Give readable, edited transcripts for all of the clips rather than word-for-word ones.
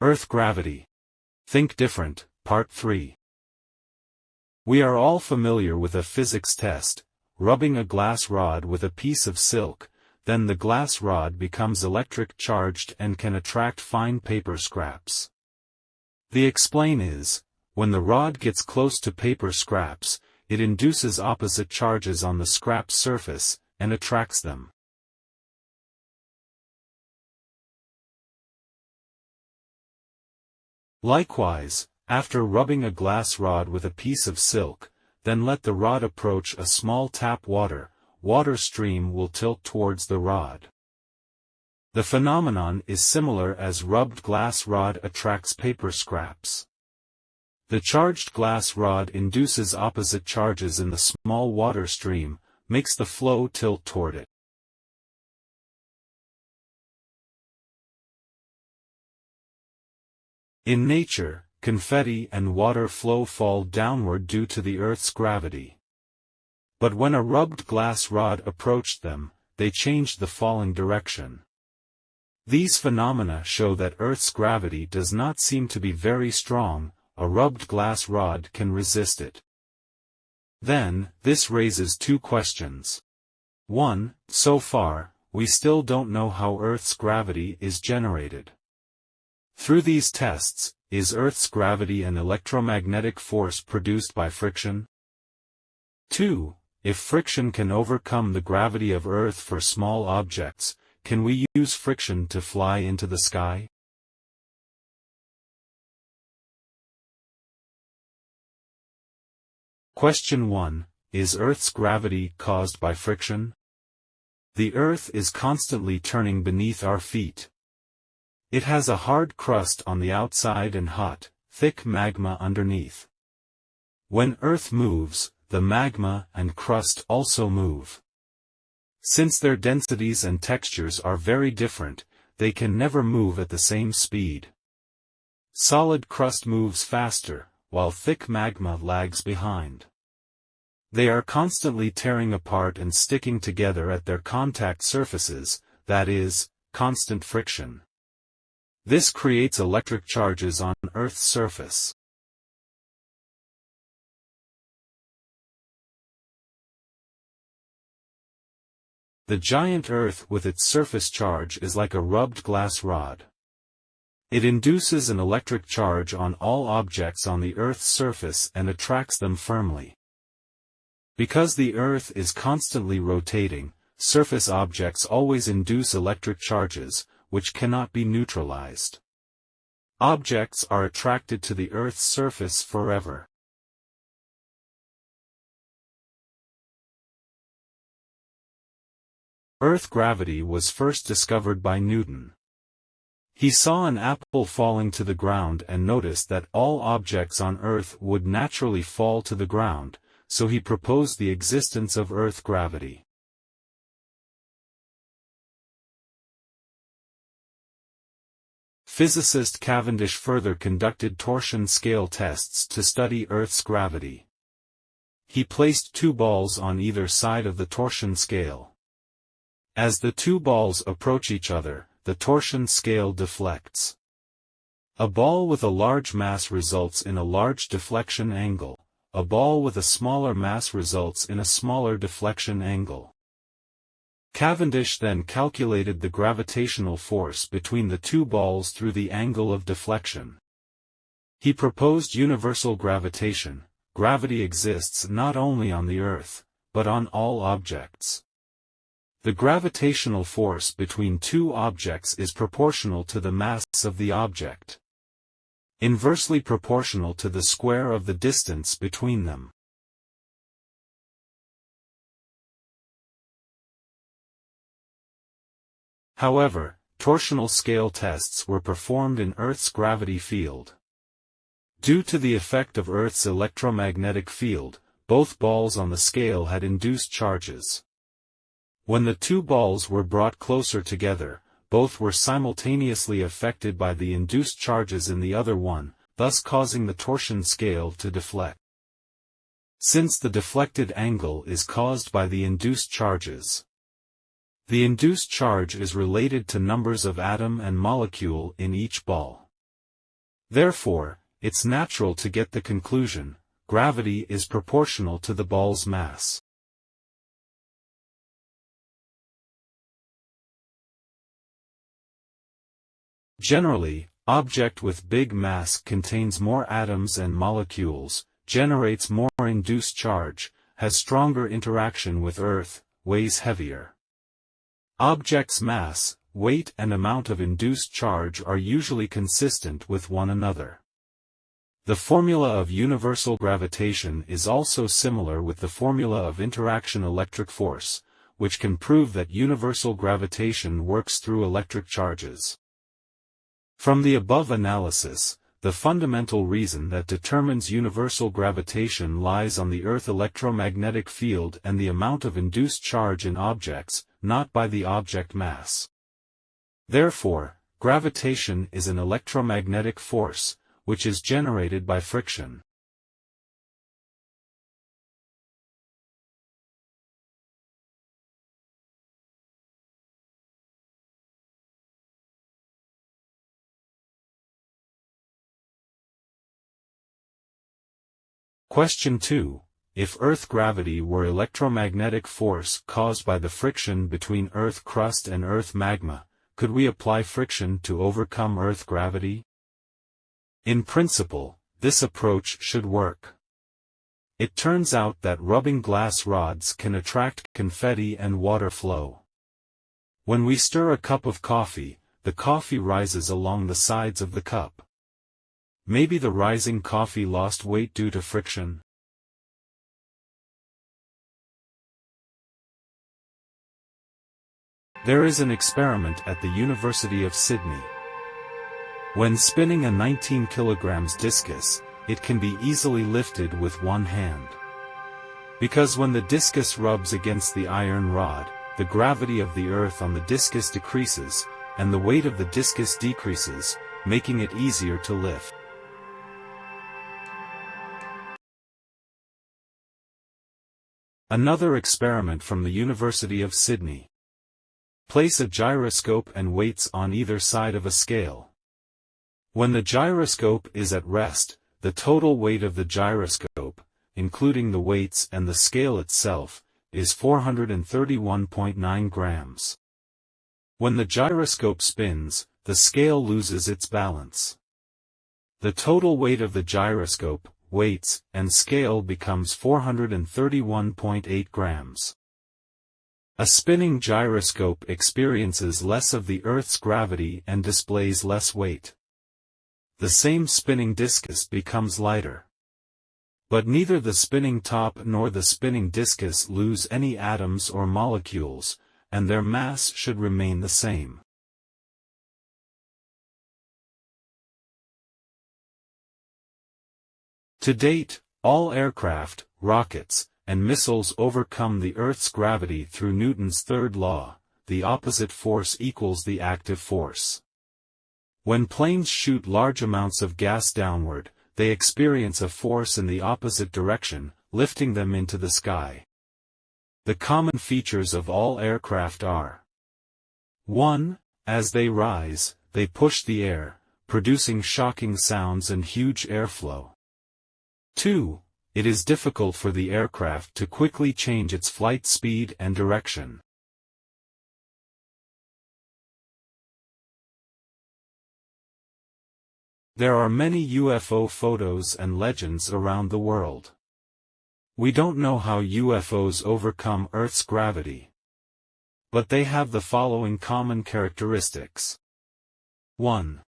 Earth gravity. Think different, Part 3. We are all familiar with a physics test: rubbing a glass rod with a piece of silk, then the glass rod becomes electric charged and can attract fine paper scraps. The explain is, when the rod gets close to paper scraps, it induces opposite charges on the scrap surface, and attracts them. Likewise, after rubbing a glass rod with a piece of silk, then let the rod approach a small tap water stream will tilt towards the rod. The phenomenon is similar as rubbed glass rod attracts paper scraps. The charged glass rod induces opposite charges in the small water stream, makes the flow tilt toward it. In nature, confetti and water flow fall downward due to the Earth's gravity. But when a rubbed glass rod approached them, they changed the falling direction. These phenomena show that Earth's gravity does not seem to be very strong. A rubbed glass rod can resist it. Then, this raises two questions. 1. So far, we still don't know how Earth's gravity is generated. Through these tests, is Earth's gravity an electromagnetic force produced by friction? 2. If friction can overcome the gravity of Earth for small objects, can we use friction to fly into the sky? Question 1. Is Earth's gravity caused by friction? The Earth is constantly turning beneath our feet. It has a hard crust on the outside and hot, thick magma underneath. When Earth moves, the magma and crust also move. Since their densities and textures are very different, they can never move at the same speed. Solid crust moves faster, while thick magma lags behind. They are constantly tearing apart and sticking together at their contact surfaces, that is, constant friction. This creates electric charges on Earth's surface. The giant Earth with its surface charge is like a rubbed glass rod. It induces an electric charge on all objects on the Earth's surface and attracts them firmly. Because the Earth is constantly rotating, surface objects always induce electric charges, which cannot be neutralized. Objects are attracted to the Earth's surface forever. Earth gravity was first discovered by Newton. He saw an apple falling to the ground and noticed that all objects on Earth would naturally fall to the ground, so he proposed the existence of Earth gravity. Physicist Cavendish further conducted torsion scale tests to study Earth's gravity. He placed two balls on either side of the torsion scale. As the two balls approach each other, the torsion scale deflects. A ball with a large mass results in a large deflection angle. A ball with a smaller mass results in a smaller deflection angle. Cavendish then calculated the gravitational force between the two balls through the angle of deflection. He proposed universal gravitation. Gravity exists not only on the Earth, but on all objects. The gravitational force between two objects is proportional to the mass of the object. Inversely proportional to the square of the distance between them. However, torsional scale tests were performed in Earth's gravity field. Due to the effect of Earth's electromagnetic field, both balls on the scale had induced charges. When the two balls were brought closer together, both were simultaneously affected by the induced charges in the other one, thus causing the torsion scale to deflect. Since the deflected angle is caused by the induced charges, the induced charge is related to numbers of atom and molecule in each ball. Therefore, it's natural to get the conclusion, gravity is proportional to the ball's mass. Generally, object with big mass contains more atoms and molecules, generates more induced charge, has stronger interaction with Earth, weighs heavier. Objects' mass, weight and amount of induced charge are usually consistent with one another. The formula of universal gravitation is also similar with the formula of interaction electric force, which can prove that universal gravitation works through electric charges. From the above analysis, the fundamental reason that determines universal gravitation lies on the Earth electromagnetic field and the amount of induced charge in objects, not by the object mass. Therefore, gravitation is an electromagnetic force, which is generated by friction. Question 2. If Earth gravity were electromagnetic force caused by the friction between Earth crust and Earth magma, could we apply friction to overcome Earth gravity? In principle, this approach should work. It turns out that rubbing glass rods can attract confetti and water flow. When we stir a cup of coffee, the coffee rises along the sides of the cup. Maybe the rising coffee lost weight due to friction? There is an experiment at the University of Sydney. When spinning a 19 kg discus, it can be easily lifted with one hand. Because when the discus rubs against the iron rod, the gravity of the Earth on the discus decreases, and the weight of the discus decreases, making it easier to lift. Another experiment from the University of Sydney. Place a gyroscope and weights on either side of a scale. When the gyroscope is at rest, the total weight of the gyroscope, including the weights and the scale itself, is 431.9 grams. When the gyroscope spins, the scale loses its balance. The total weight of the gyroscope, weights, and scale becomes 431.8 grams. A spinning gyroscope experiences less of the Earth's gravity and displays less weight. The same spinning discus becomes lighter. But neither the spinning top nor the spinning discus lose any atoms or molecules, and their mass should remain the same. To date, all aircraft, rockets, and missiles overcome the Earth's gravity through Newton's third law: the opposite force equals the active force. When planes shoot large amounts of gas downward, they experience a force in the opposite direction, lifting them into the sky. The common features of all aircraft are: 1. As they rise, they push the air, producing shocking sounds and huge airflow. 2. It is difficult for the aircraft to quickly change its flight speed and direction. There are many UFO photos and legends around the world. We don't know how UFOs overcome Earth's gravity. But they have the following common characteristics. 1.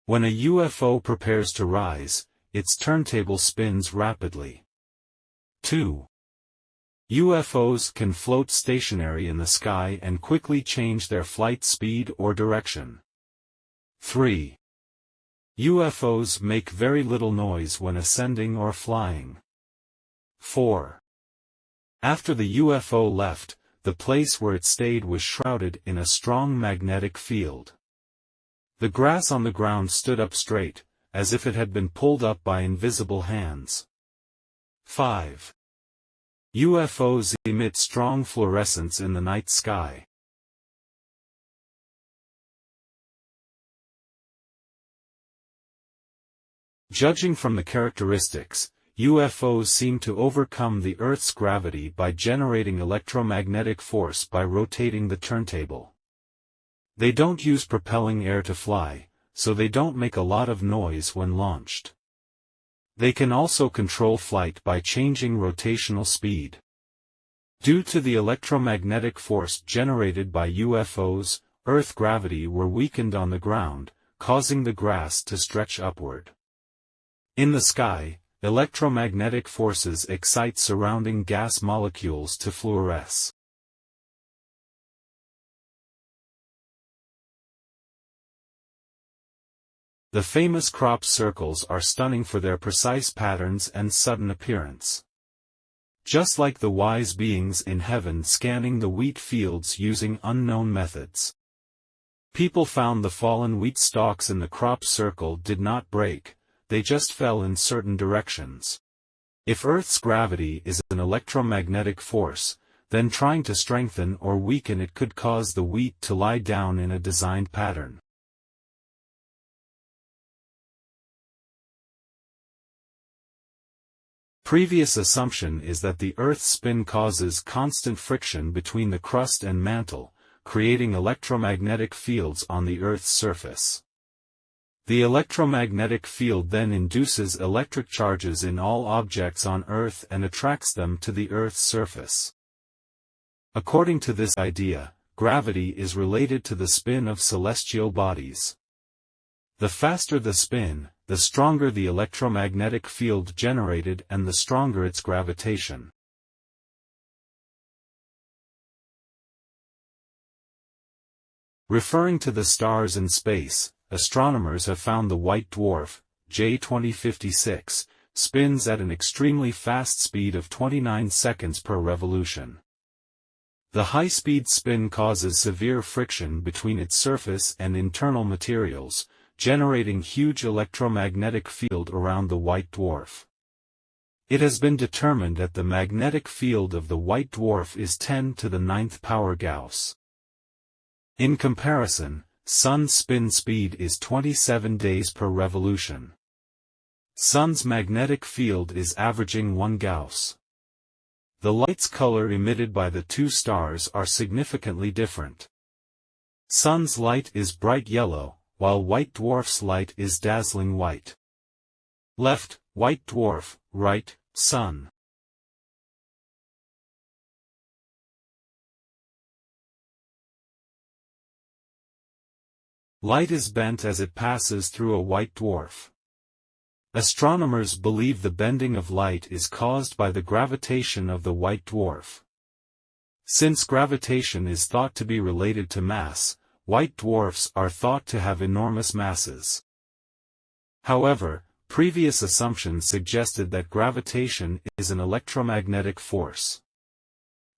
When a UFO prepares to rise, its turntable spins rapidly. 2. UFOs can float stationary in the sky and quickly change their flight speed or direction. 3. UFOs make very little noise when ascending or flying. 4. After the UFO left, the place where it stayed was shrouded in a strong magnetic field. The grass on the ground stood up straight, as if it had been pulled up by invisible hands. 5. UFOs emit strong fluorescence in the night sky. Judging from the characteristics, UFOs seem to overcome the Earth's gravity by generating electromagnetic force by rotating the turntable. They don't use propelling air to fly, so they don't make a lot of noise when launched. They can also control flight by changing rotational speed. Due to the electromagnetic force generated by UFOs, Earth gravity were weakened on the ground, causing the grass to stretch upward. In the sky, electromagnetic forces excite surrounding gas molecules to fluoresce. The famous crop circles are stunning for their precise patterns and sudden appearance. Just like the wise beings in heaven scanning the wheat fields using unknown methods. People found the fallen wheat stalks in the crop circle did not break, they just fell in certain directions. If Earth's gravity is an electromagnetic force, then trying to strengthen or weaken it could cause the wheat to lie down in a designed pattern. Previous assumption is that the Earth's spin causes constant friction between the crust and mantle, creating electromagnetic fields on the Earth's surface. The electromagnetic field then induces electric charges in all objects on Earth and attracts them to the Earth's surface. According to this idea, gravity is related to the spin of celestial bodies. The faster the spin, the stronger the electromagnetic field generated and the stronger its gravitation. Referring to the stars in space, astronomers have found the white dwarf, J2056, spins at an extremely fast speed of 29 seconds per revolution. The high-speed spin causes severe friction between its surface and internal materials, generating huge electromagnetic field around the white dwarf. It has been determined that the magnetic field of the white dwarf is 10 to the 9th power Gauss. In comparison, Sun's spin speed is 27 days per revolution. Sun's magnetic field is averaging 1 Gauss. The light's color emitted by the two stars are significantly different. Sun's light is bright yellow, while white dwarf's light is dazzling white. Left, white dwarf, right, sun. Light is bent as it passes through a white dwarf. Astronomers believe the bending of light is caused by the gravitation of the white dwarf. Since gravitation is thought to be related to mass, white dwarfs are thought to have enormous masses. However, previous assumptions suggested that gravitation is an electromagnetic force.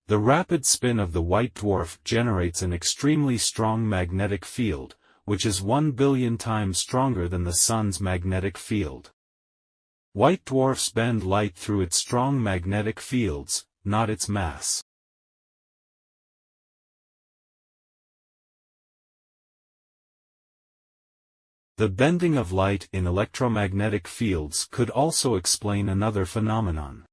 The rapid spin of the white dwarf generates an extremely strong magnetic field, which is 1 billion times stronger than the Sun's magnetic field. White dwarfs bend light through its strong magnetic fields, not its mass. The bending of light in electromagnetic fields could also explain another phenomenon.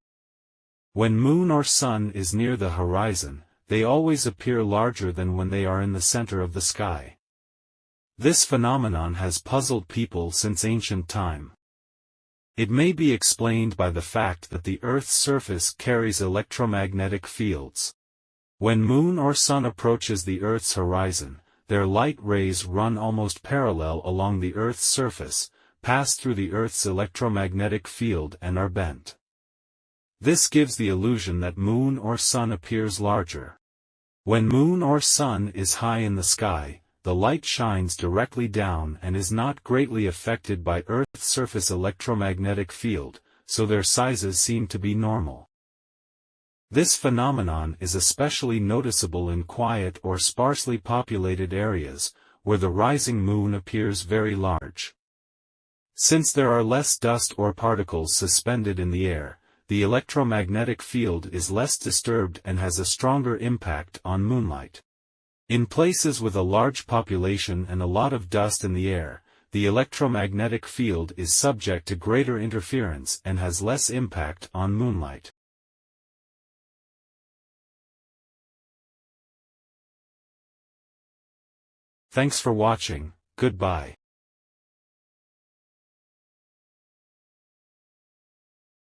When moon or sun is near the horizon, they always appear larger than when they are in the center of the sky. This phenomenon has puzzled people since ancient time. It may be explained by the fact that the Earth's surface carries electromagnetic fields. When moon or sun approaches the Earth's horizon, their light rays run almost parallel along the Earth's surface, pass through the Earth's electromagnetic field and are bent. This gives the illusion that moon or sun appears larger. When moon or sun is high in the sky, the light shines directly down and is not greatly affected by Earth's surface electromagnetic field, so their sizes seem to be normal. This phenomenon is especially noticeable in quiet or sparsely populated areas, where the rising moon appears very large. Since there are less dust or particles suspended in the air, the electromagnetic field is less disturbed and has a stronger impact on moonlight. In places with a large population and a lot of dust in the air, the electromagnetic field is subject to greater interference and has less impact on moonlight. Thanks for watching, goodbye.